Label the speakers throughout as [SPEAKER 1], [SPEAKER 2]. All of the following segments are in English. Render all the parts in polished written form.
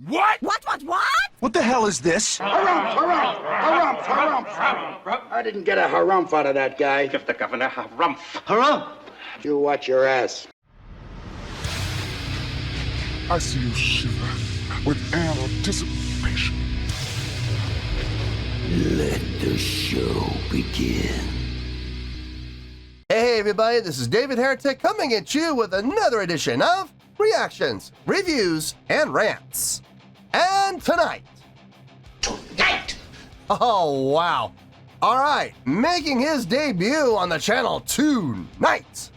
[SPEAKER 1] What?
[SPEAKER 2] What?
[SPEAKER 3] What the hell is this?
[SPEAKER 4] Harumph. I didn't get a harumph out of that guy.
[SPEAKER 1] Give the governor harumph.
[SPEAKER 3] Harumph!
[SPEAKER 4] You watch your ass.
[SPEAKER 5] I see you shiver with anticipation.
[SPEAKER 6] Let the show begin.
[SPEAKER 7] Hey everybody, this is David Heretic coming at you with another edition of Reactions, Reviews, and Rants. And tonight... Oh, wow. All right, making his debut on the channel tonight.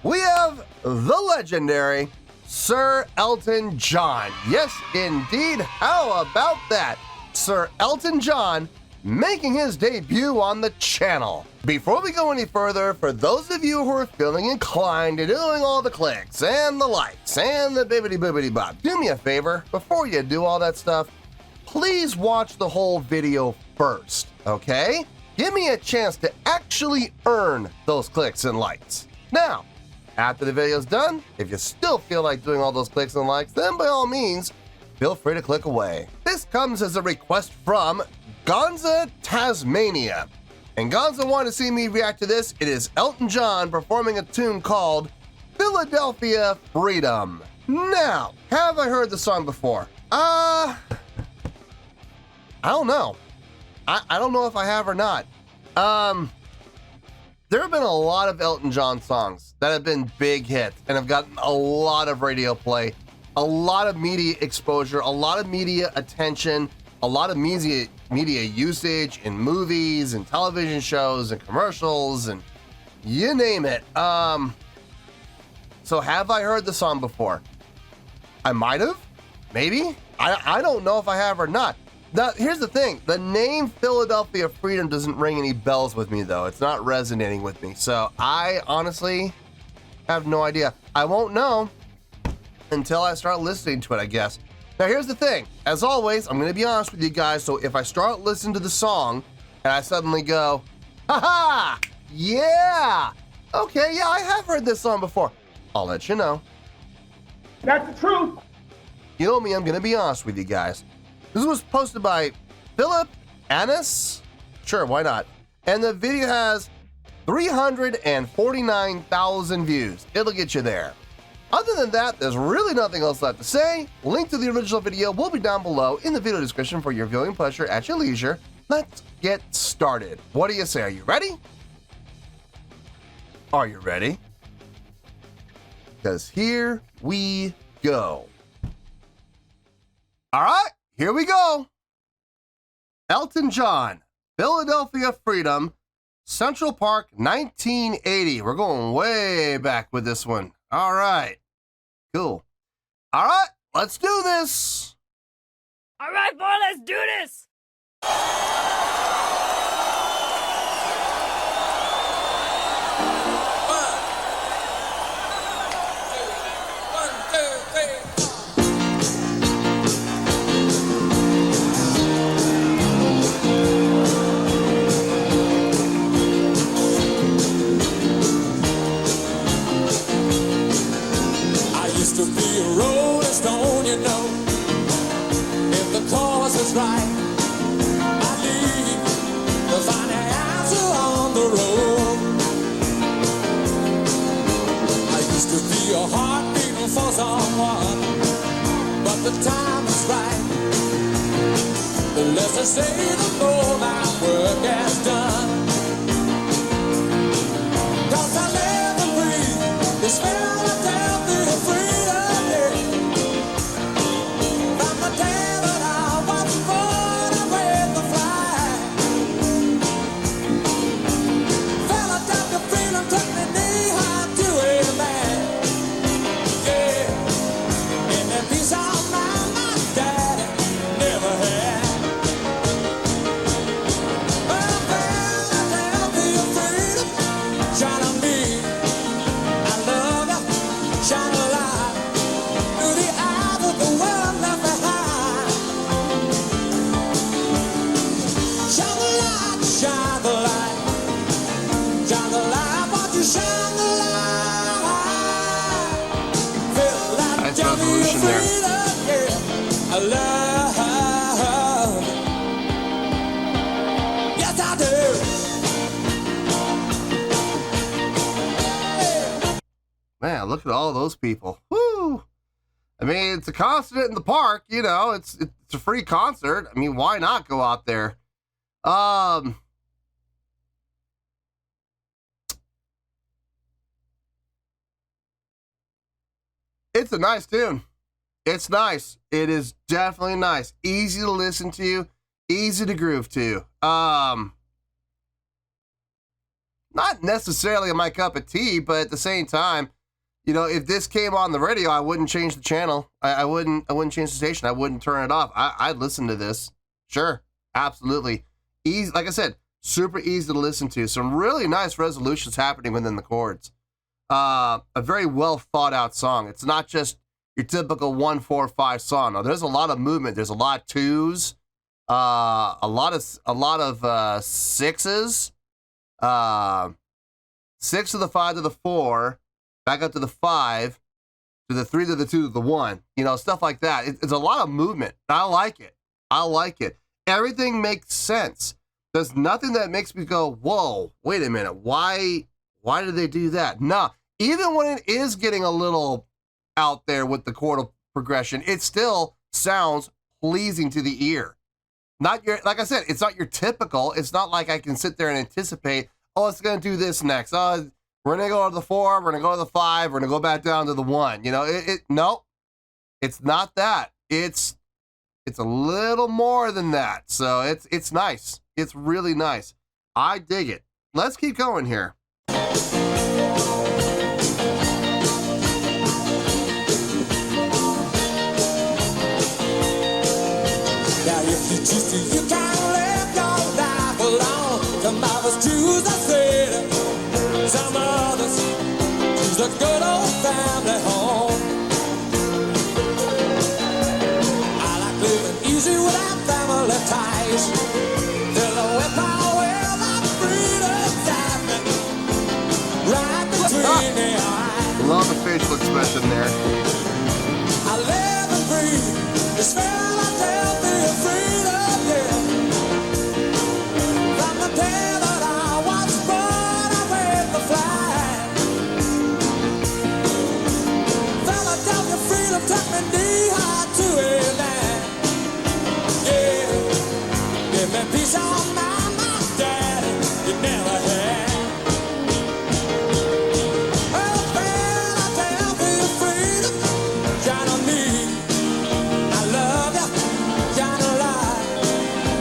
[SPEAKER 7] We have the legendary Sir Elton John. Yes, indeed. How about that? Sir Elton John making his debut on the channel. Before we go any further, for those of you who are feeling inclined to doing all the clicks and the likes and the bibbity-boobity-bop, do me a favor, before you do all that stuff, please watch the whole video first, okay? Give me a chance to actually earn those clicks and likes. Now, after the video's done, if you still feel like doing all those clicks and likes, then by all means, feel free to click away. This comes as a request from Gonza Tasmania. And Gonza wanted to see me react to this. It is Elton John performing a tune called Philadelphia Freedom. Now, have I heard the song before? I don't know. I don't know if I have or not. There have been a lot of Elton John songs that have been big hits and have gotten a lot of radio play, a lot of media exposure, a lot of media attention, a lot of media usage in movies and television shows and commercials and you name it. So have I heard the song before? I might have, maybe. I don't know if I have or not. Now, here's the thing. The name Philadelphia Freedom doesn't ring any bells with me, though. It's not resonating with me. So I honestly have no idea. I won't know until I start listening to it, I guess. Now, here's the thing. As always, I'm going to be honest with you guys. So if I start listening to the song and I suddenly go, ha-ha, yeah, okay, yeah, I have heard this song before, I'll let you know.
[SPEAKER 4] That's the truth.
[SPEAKER 7] You know me, I'm going to be honest with you guys. This was posted by Philip Annis. Sure, why not? And the video has 349,000 views. It'll get you there. Other than that, there's really nothing else left to say. Link to the original video will be down below in the video description for your viewing pleasure at your leisure. Let's get started. What do you say? Are you ready? Are you ready? Because here we go. All right. Here we go. Elton John, Philadelphia Freedom, Central Park, 1980. We're going way back with this one. All right. Cool. All right, let's do this.
[SPEAKER 2] All right, boy, let's do this.
[SPEAKER 8] To be a rolling stone, you know, if the cause is right, I need to find an answer on the road. I used to be a heart beating for someone, but the time is right. The less I say, the more my work has done. 'Cause I live and breathe this Philadelphia freedom. Trying to be, I love you.
[SPEAKER 7] resolution there.
[SPEAKER 8] I love. Yes, I do.
[SPEAKER 7] Man, look at all those people. Woo! I mean, it's a concert in the park, you know, it's a free concert. I mean, why not go out there? It's a nice tune. It's nice. It is definitely nice. Easy to listen to, easy to groove to. Not necessarily my cup of tea, but at the same time, you know, if this came on the radio, I wouldn't change the channel. I wouldn't change the station. I wouldn't turn it off. I'd listen to this. Sure. Absolutely. Easy. Like I said, super easy to listen to. Some really nice resolutions happening within the chords. A very well thought out song. It's not just your typical 1-4-5 song. No, there's a lot of movement. There's a lot of twos, a lot of sixes, 6 to the 5 to the 4, back up to the 5, to the 3 to the 2 to the 1. You know, stuff like that. It's a lot of movement. I like it. I like it. Everything makes sense. There's nothing that makes me go, whoa, wait a minute. Why did they do that? Nah. Even when it is getting a little out there with the chord progression, it still sounds pleasing to the ear. Not your, like I said, it's not your typical. It's not like I can sit there and anticipate, oh, it's going to do this next. Oh, we're going to go to the 4, we're going to go to the 5, we're going to go back down to the 1. You know, no, it's not that. It's a little more than that. So it's nice. It's really nice. I dig it. Let's keep going here.
[SPEAKER 8] You can't live your life alone. Some of us choose the city, some others choose the good old family home. I like living easy without family ties. Fill the whip out where my freedom's happening. Right between the eyes.
[SPEAKER 7] Love the facial expression there.
[SPEAKER 8] I live and breathe this Philadelphia freedom. Tuck me knee high to a land. Yeah, give me peace of mind, my daddy, you never had. Oh, Philadelphia freedom, shine on me. I love you, shine a light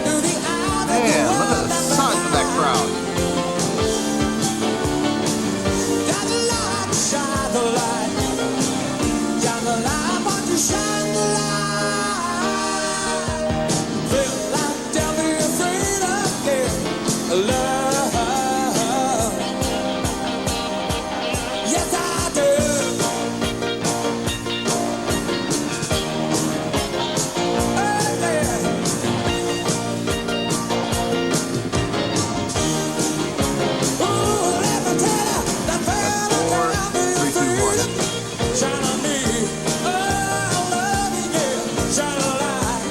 [SPEAKER 8] through the eyes of the
[SPEAKER 7] Man, look at the size of that crowd.
[SPEAKER 8] Shine the light, shine the light, shine the light. Shine the light, Philadelphia freedom, yeah, love. Yes, I do. Oh, yeah. Ooh, let me tell you, that Philadelphia freedom, shine on me. Shine the light,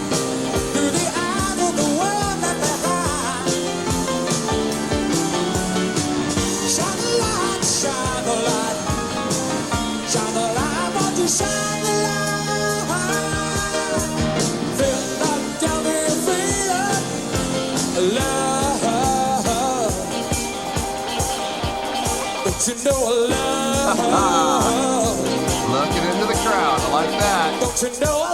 [SPEAKER 8] Philadelphia freedom, love. Don't you know love?
[SPEAKER 7] Looking into the crowd, I like that.
[SPEAKER 8] Don't you know I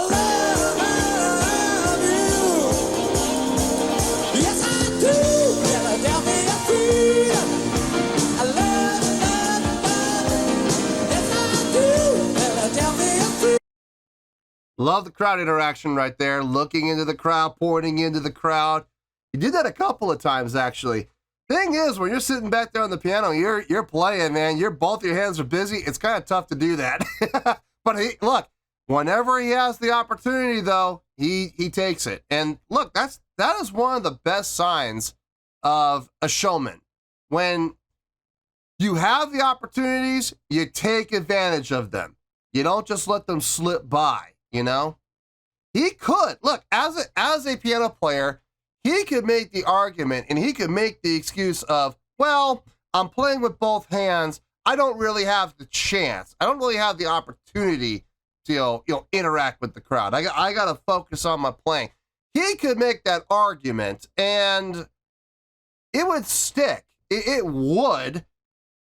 [SPEAKER 8] love you? Yes, I do. Philadelphia freedom, I love, love, love. Yes, I do. Philadelphia freedom.
[SPEAKER 7] Love the crowd interaction right there. Looking into the crowd, pointing into the crowd. You did that a couple of times, actually. Thing is, when you're sitting back there on the piano, you're playing, man. Both your hands are busy. It's kind of tough to do that. But look, whenever he has the opportunity, though, he takes it. And look, that is one of the best signs of a showman. When you have the opportunities, you take advantage of them. You don't just let them slip by, you know? He could. Look, as a piano player, he could make the argument and he could make the excuse of, well, I'm playing with both hands. I don't really have the chance. I don't really have the opportunity to, interact with the crowd. I got to focus on my playing. He could make that argument and it would stick. It would,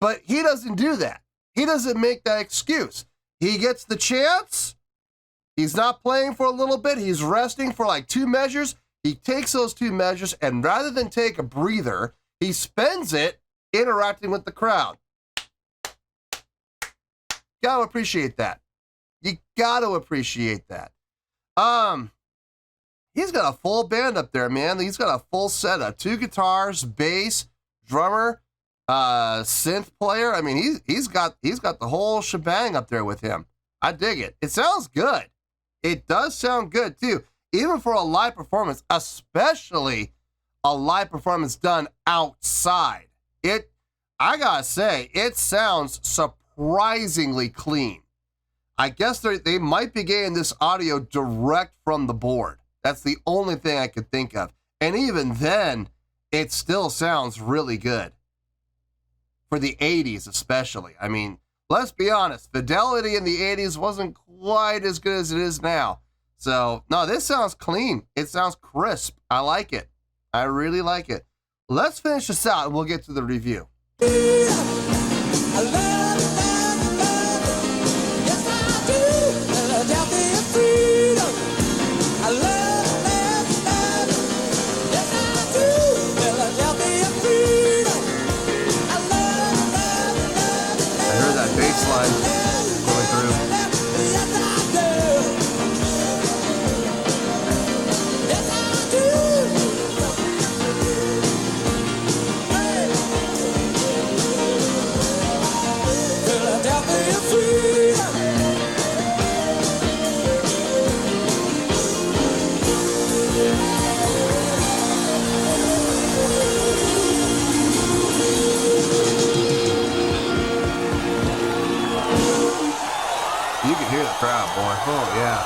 [SPEAKER 7] but he doesn't do that. He doesn't make that excuse. He gets the chance. He's not playing for a little bit. He's resting for like 2 measures. He takes those 2 measures and rather than take a breather, he spends it interacting with the crowd. Gotta appreciate that. You gotta appreciate that. He's got a full band up there, man. He's got a full set of 2 guitars, bass, drummer, synth player. I mean, he's got the whole shebang up there with him. I dig it. It sounds good. It does sound good too, even for a live performance, especially a live performance done outside. I gotta say, it sounds surprisingly clean. I guess they might be getting this audio direct from the board. That's the only thing I could think of. And even then, it still sounds really good. For the 80s especially. I mean, let's be honest, fidelity in the 80s wasn't quite as good as it is now. So, no, this sounds clean. It sounds crisp. I like it. I really like it. Let's finish this out and we'll get to the review. You can hear the crowd, boy. Oh, yeah.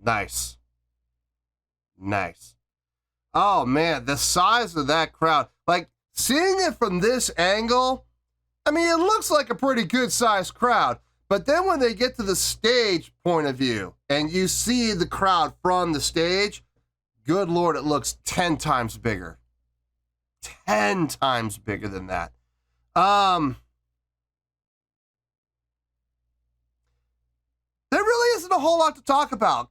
[SPEAKER 7] Nice. Nice. Oh, man, the size of that crowd. Like, seeing it from this angle, I mean, it looks like a pretty good-sized crowd. But then when they get to the stage point of view and you see the crowd from the stage, good Lord, it looks 10 times bigger. 10 times bigger than that. There really isn't a whole lot to talk about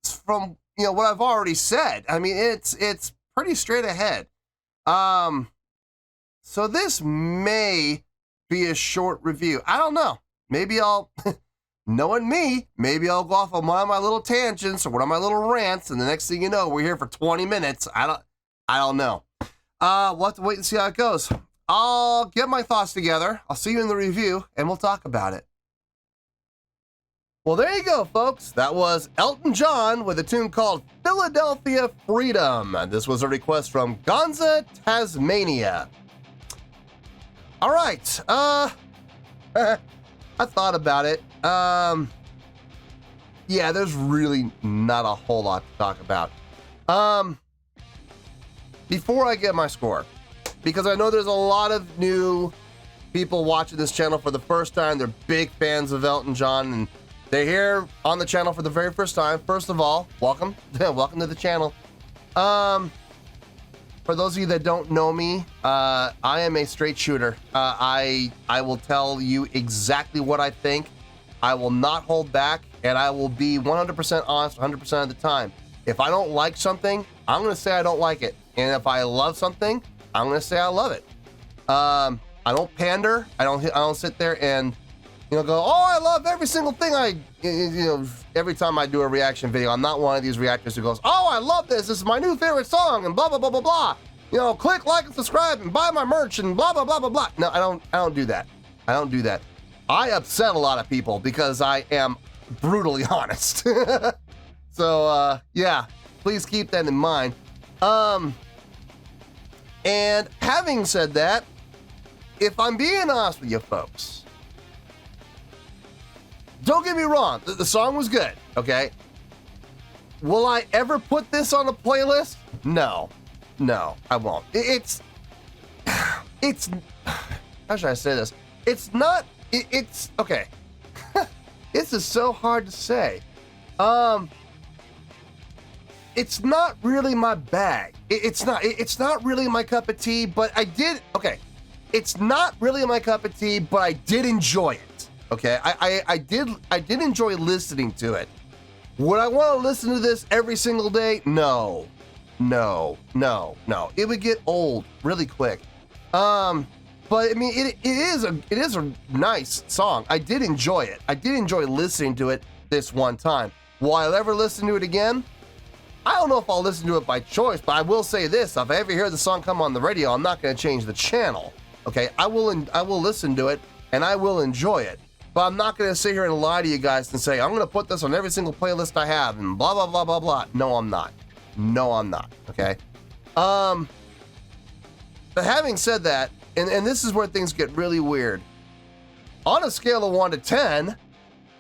[SPEAKER 7] from, what I've already said. I mean, it's pretty straight ahead. So this may be a short review. I don't know. Maybe I'll, knowing me, maybe I'll go off on one of my little tangents or one of my little rants, and the next thing you know, we're here for 20 minutes. I don't know. We'll have to wait and see how it goes. I'll get my thoughts together. I'll see you in the review, and we'll talk about it. Well, there you go, folks. That was Elton John with a tune called Philadelphia Freedom. This was a request from Gonza, Tasmania. All right. I thought about it. Yeah, there's really not a whole lot to talk about. Before I get my score, because I know there's a lot of new people watching this channel for the first time. They're big fans of Elton John, and they're here on the channel for the very first time. First of all, welcome. Welcome to the channel. For those of you that don't know me, I am a straight shooter. I will tell you exactly what I think. I will not hold back, and I will be 100% honest 100% of the time. If I don't like something, I'm going to say I don't like it. And if I love something, I'm going to say I love it. I don't pander. I don't sit there and, go, oh, I love every single thing every time I do a reaction video. I'm not one of these reactors who goes, oh, I love this. This is my new favorite song and blah, blah, blah, blah, blah. Click, like, and subscribe and buy my merch and blah, blah, blah, blah, blah. No, I don't do that. I don't do that. I upset a lot of people because I am brutally honest. So, yeah, please keep that in mind. And having said that, if I'm being honest with you folks, don't get me wrong, the song was good, okay? Will I ever put this on a playlist? No, I won't. It's, how should I say this? It's not, it's, okay. This is so hard to say. It's not really my bag. It's not really my cup of tea, but it's not really my cup of tea, but I did enjoy it. Okay, I did enjoy listening to it. Would I want to listen to this every single day? No. It would get old really quick. But I mean, it is a nice song. I did enjoy it. I did enjoy listening to it this one time. Will I ever listen to it again? I don't know if I'll listen to it by choice, but I will say this: if I ever hear the song come on the radio, I'm not going to change the channel. Okay, I will listen to it and I will enjoy it. But I'm not going to sit here and lie to you guys and say I'm going to put this on every single playlist I have and blah blah blah blah blah. No, I'm not. Okay. But having said that, and this is where things get really weird. On a scale of 1 to 10,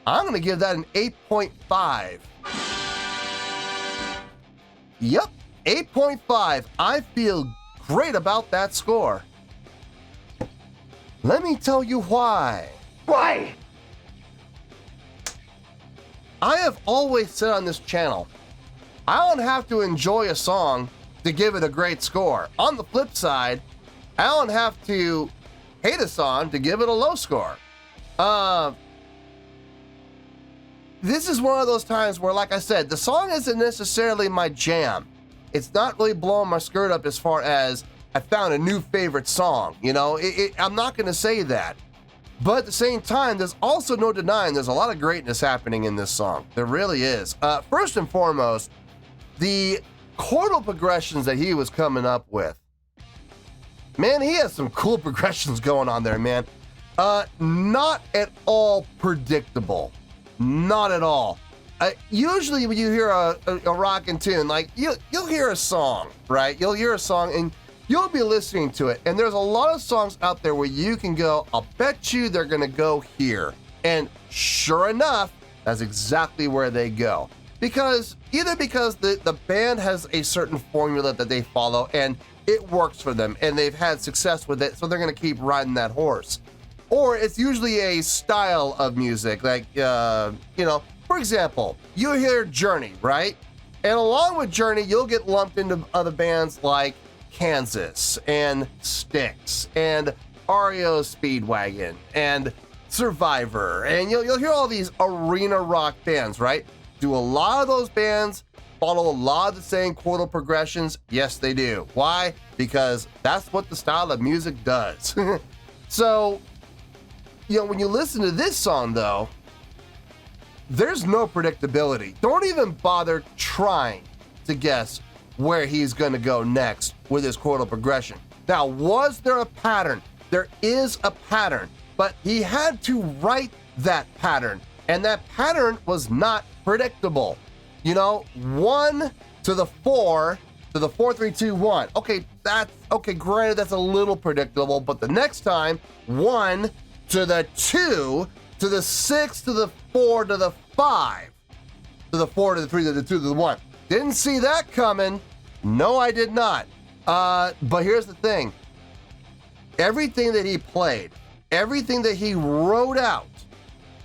[SPEAKER 7] I'm going to give that an 8.5. Yep, 8.5. I feel great about that score. Let me tell you why.
[SPEAKER 4] Why?
[SPEAKER 7] I have always said on this channel, I don't have to enjoy a song to give it a great score. On the flip side, I don't have to hate a song to give it a low score. This is one of those times where, like I said, the song isn't necessarily my jam. It's not really blowing my skirt up as far as I found a new favorite song. You know, I'm not going to say that. But at the same time, there's also no denying there's a lot of greatness happening in this song. There really is. First and foremost, the chordal progressions that he was coming up with. Man, he has some cool progressions going on there, man. Not at all predictable. Not at all. Usually when you hear a rockin' tune, like you'll hear a song, right? You'll hear a song and you'll be listening to it. And there's a lot of songs out there where you can go, I'll bet you they're gonna go here. And sure enough, that's exactly where they go. Because the band has a certain formula that they follow and it works for them and they've had success with it, so they're gonna keep riding that horse. Or it's usually a style of music, like, for example, you hear Journey, right? And along with Journey, you'll get lumped into other bands like Kansas and Styx and REO Speedwagon and Survivor. And you'll hear all these arena rock bands, right? Do a lot of those bands follow a lot of the same chordal progressions? Yes, they do. Why? Because that's what the style of music does. So, when you listen to this song, though, there's no predictability. Don't even bother trying to guess where he's going to go next with his chordal progression. Now, was there a pattern? There is a pattern, but he had to write that pattern, and that pattern was not predictable. 1 to the 4 to the 4, 3, 2, 1. Okay, granted, that's a little predictable, but the next time, 1 to the 2 to the 6 to the 4 to the 5 to the 4 to the 3 to the 2 to the 1. Didn't see that coming. No, I did not. But here's the thing. Everything that he played, everything that he wrote out,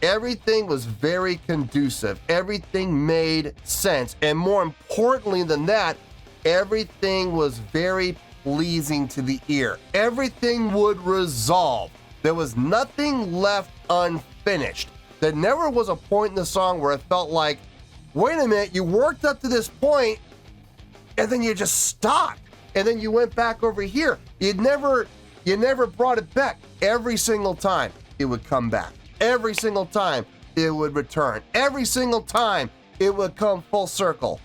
[SPEAKER 7] everything was very conducive. Everything made sense. And more importantly than that, everything was very pleasing to the ear. Everything would resolve. There was nothing left unfinished. There never was a point in the song where it felt like, wait a minute, you worked up to this point and then you just stopped and then you went back over here. You never brought it back. Every single time it would come back. Every single time it would return. Every single time it would come full circle.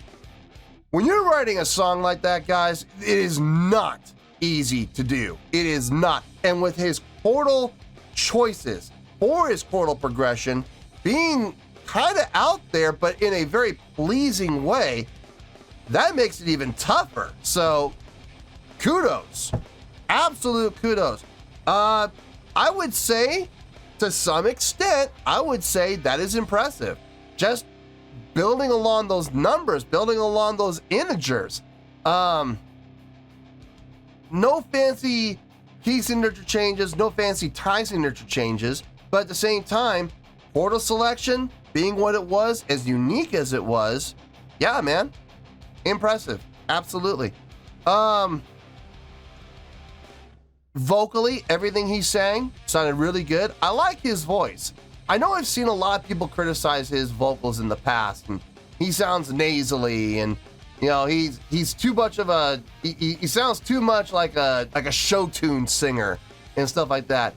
[SPEAKER 7] When you're writing a song like that, guys, it is not easy to do. It is not. And with his chordal choices for his chordal progression being kind of out there, but in a very pleasing way, that makes it even tougher. So kudos. Absolute kudos. I would say, to some extent, I would say that is impressive. Just building along those numbers, building along those integers. No fancy key signature changes, no fancy tie signature changes, but at the same time, portal selection being what it was, as unique as it was, yeah, man, impressive, absolutely. Vocally, everything he sang sounded really good. I like his voice. I know I've seen a lot of people criticize his vocals in the past, and he sounds nasally, and you know he's too much of a he sounds too much like a show tune singer and stuff like that.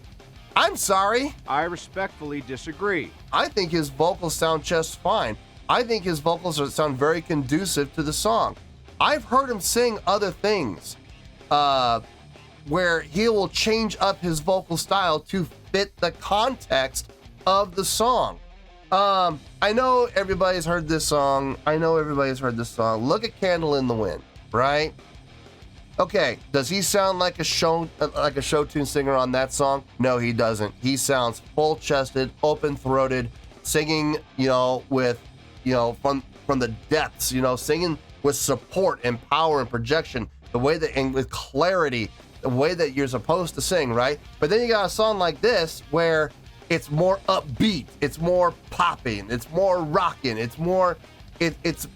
[SPEAKER 7] I'm sorry.
[SPEAKER 1] I respectfully disagree.
[SPEAKER 7] I think his vocals sound just fine. I think his vocals sound very conducive to the song. I've heard him sing other things where he will change up his vocal style to fit the context of the song. I know everybody's heard this song. Look at Candle in the Wind, right? Okay, does he sound like a show tune singer on that song? No, he doesn't. He sounds full-chested, open-throated, singing, with, from the depths, singing with support and power and projection, the way that, and with clarity, the way that you're supposed to sing, right? But then you got a song like this where it's more upbeat, it's more popping, it's more rocking, it's more, it's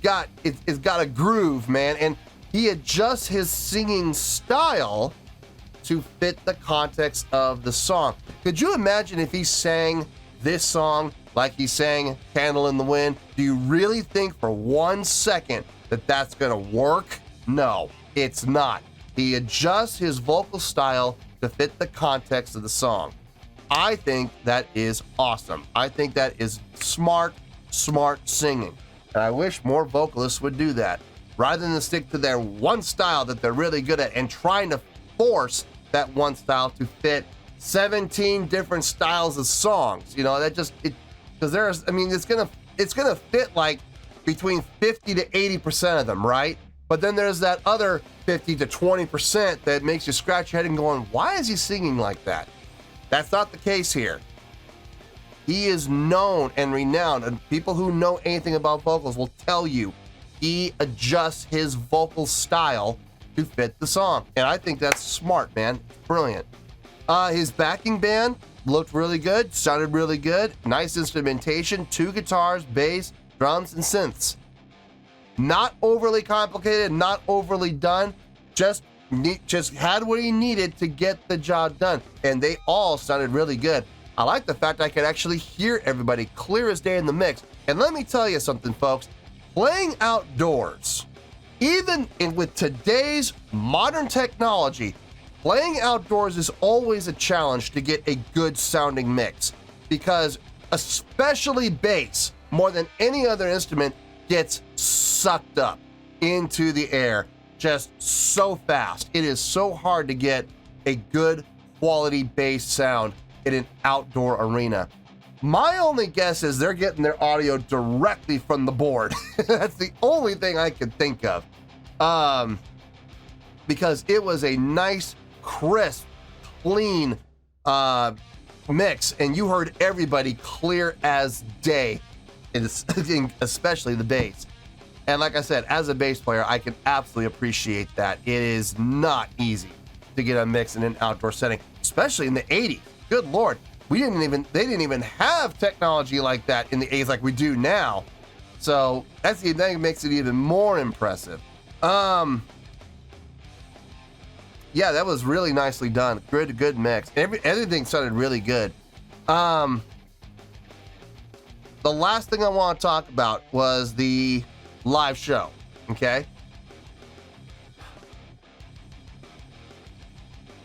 [SPEAKER 7] got a groove, man, and he adjusts his singing style to fit the context of the song. Could you imagine if he sang this song like he sang Candle in the Wind? Do you really think for 1 second that that's gonna work? No, it's not. He adjusts his vocal style to fit the context of the song. I think that is awesome. I think that is smart singing. And I wish more vocalists would do that, rather than stick to their one style that they're really good at and trying to force that one style to fit 17 different styles of songs. Because it's gonna fit like between 50 to 80% of them, right? But then there's that other 50 to 20% that makes you scratch your head and going, why is he singing like that? That's not the case here. He is known and renowned, and people who know anything about vocals will tell you he adjusts his vocal style to fit the song. And I think that's smart, man. It's brilliant. His backing band looked really good, sounded really good. Nice instrumentation, 2 guitars, bass, drums, and synths. Not overly complicated, not overly done, just had what he needed to get the job done. And they all sounded really good. I like the fact I could actually hear everybody clear as day in the mix. And let me tell you something, folks. Playing outdoors, even with today's modern technology, playing outdoors is always a challenge to get a good sounding mix, because especially bass, more than any other instrument, gets sucked up into the air just so fast. It is so hard to get a good quality bass sound in an outdoor arena. My only guess is they're getting their audio directly from the board. That's the only thing I could think of. Because it was a nice, crisp, clean mix, and you heard everybody clear as day, especially the bass. And like I said, as a bass player, I can absolutely appreciate that. It is not easy to get a mix in an outdoor setting, especially in the 80s. Good Lord. They didn't even have technology like that in the 80s like we do now. So that makes it even more impressive. Yeah, that was really nicely done. Good mix. Everything sounded really good. The last thing I want to talk about was the live show. Okay.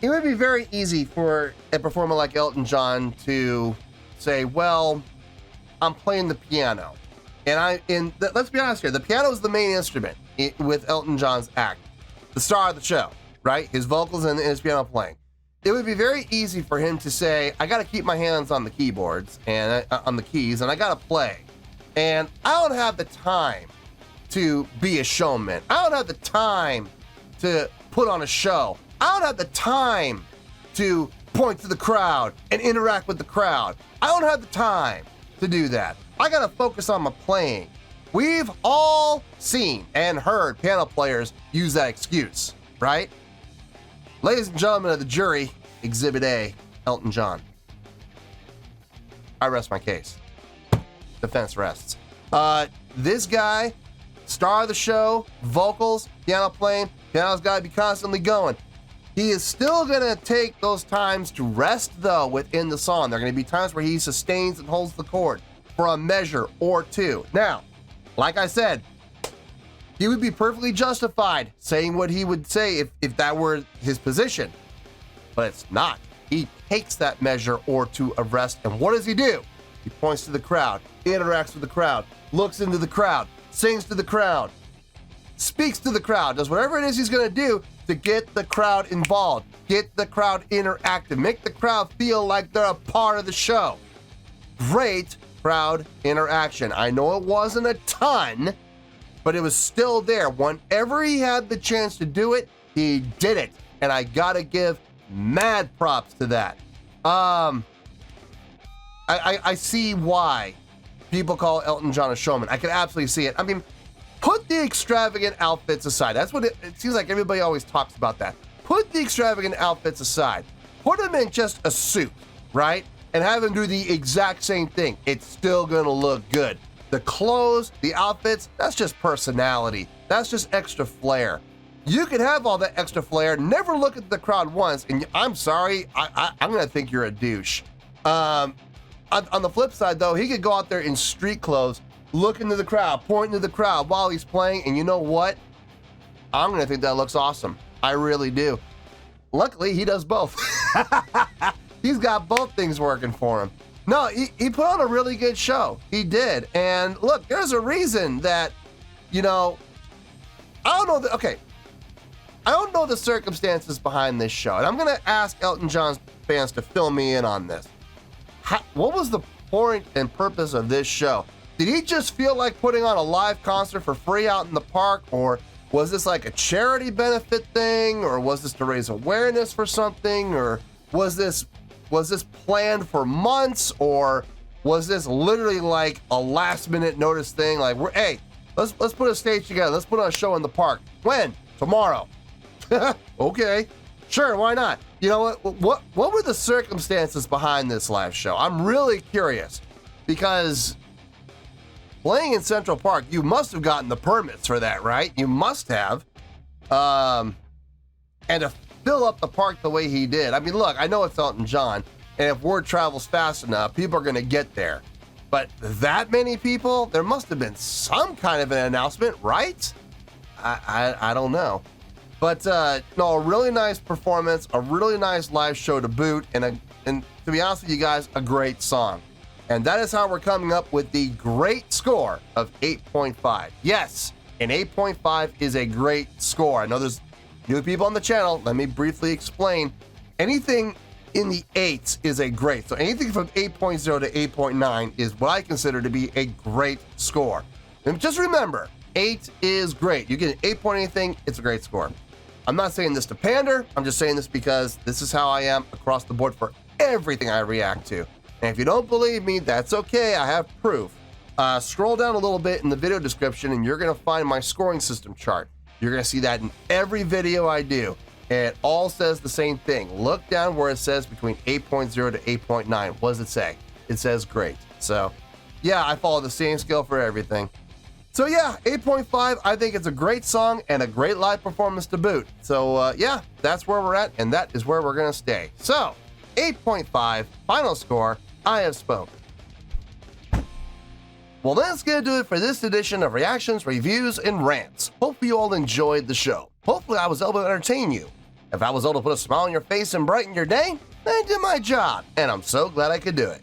[SPEAKER 7] It would be very easy for a performer like Elton John to say, well, I'm playing the piano. Let's be honest here, the piano is the main instrument with Elton John's act, the star of the show, right? His vocals and his piano playing. It would be very easy for him to say, I got to keep my hands on the keyboards and on the keys, and I got to play. And I don't have the time to be a showman. I don't have the time to put on a show. I don't have the time to point to the crowd and interact with the crowd. I don't have the time to do that. I gotta focus on my playing. We've all seen and heard piano players use that excuse, right? Ladies and gentlemen of the jury, Exhibit A, Elton John. I rest my case. Defense rests. This guy, star of the show, vocals, piano playing, piano's gotta be constantly going. He is still gonna take those times to rest though within the song. There are gonna be times where he sustains and holds the chord for a measure or two. Now, like I said, he would be perfectly justified saying what he would say if that were his position, but it's not. He takes that measure or two of rest, and what does he do? He points to the crowd, interacts with the crowd, looks into the crowd, sings to the crowd, speaks to the crowd, does whatever it is he's gonna do to get the crowd involved, get the crowd interactive, make the crowd feel like they're a part of the show. Great crowd interaction. I know it wasn't a ton, but it was still there. Whenever he had the chance to do it, he did it. And I gotta give mad props to that. I see why people call Elton John a showman. I can absolutely see it. I mean, put the extravagant outfits aside. That's what it seems like everybody always talks about that. Put the extravagant outfits aside. Put him in just a suit, right? And have him do the exact same thing. It's still gonna look good. The clothes, the outfits, that's just personality. That's just extra flair. You can have all that extra flair, never look at the crowd once, and I'm sorry, I'm gonna think you're a douche. On the flip side though, he could go out there in street clothes, look into the crowd, point into the crowd while he's playing, and you know what? I'm gonna think that looks awesome. I really do. Luckily, he does both. He's got both things working for him. No, he put on a really good show. He did. And look, there's a reason that, I don't know. I don't know the circumstances behind this show. And I'm going to ask Elton John's fans to fill me in on this. What was the point and purpose of this show? Did he just feel like putting on a live concert for free out in the park? Or was this like a charity benefit thing? Or was this to raise awareness for something? Or was this planned for months, or was this literally like a last minute notice thing? Like, let's put a stage together. Let's put on a show in the park. When? Tomorrow. Okay, sure, why not? You know what were the circumstances behind this live show? I'm really curious, because playing in Central Park, you must have gotten the permits for that, right? You must have. And to fill up the park the way he did. I mean, look, I know it's Elton John, and if word travels fast enough, people are going to get there. But that many people, there must have been some kind of an announcement, right? I don't know. But no, a really nice performance, a really nice live show to boot, and to be honest with you guys, a great song. And that is how we're coming up with the great score of 8.5. Yes, an 8.5 is a great score. I know there's new people on the channel. Let me briefly explain. Anything in the 8s is a great. So anything from 8.0 to 8.9 is what I consider to be a great score. And just remember, 8 is great. You get an 8 point anything, it's a great score. I'm not saying this to pander. I'm just saying this because this is how I am across the board for everything I react to. And if you don't believe me, that's okay. I have proof. Scroll down a little bit in the video description and you're going to find my scoring system chart. You're going to see that in every video I do. And it all says the same thing. Look down where it says between 8.0 to 8.9. What does it say? It says great. So yeah, I follow the same scale for everything. So yeah, 8.5, I think it's a great song and a great live performance to boot. So yeah, that's where we're at, and that is where we're going to stay. So 8.5, final score, I have spoken. Well, that's going to do it for this edition of Reactions, Reviews, and Rants. Hope you all enjoyed the show. Hopefully I was able to entertain you. If I was able to put a smile on your face and brighten your day, then I did my job, and I'm so glad I could do it.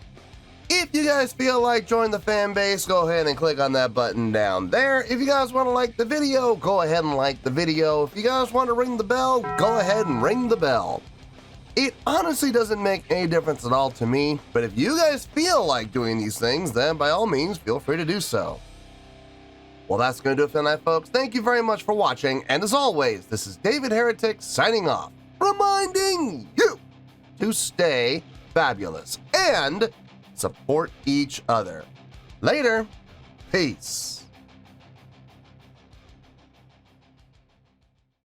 [SPEAKER 7] If you guys feel like joining the fan base, go ahead and click on that button down there. If you guys want to like the video, go ahead and like the video. If you guys want to ring the bell, go ahead and ring the bell. It honestly doesn't make any difference at all to me, but if you guys feel like doing these things, then by all means, feel free to do so. Well, that's going to do it for tonight, folks. Thank you very much for watching. And as always, this is David Heretic signing off, reminding you to stay fabulous and support each other. Later. Peace.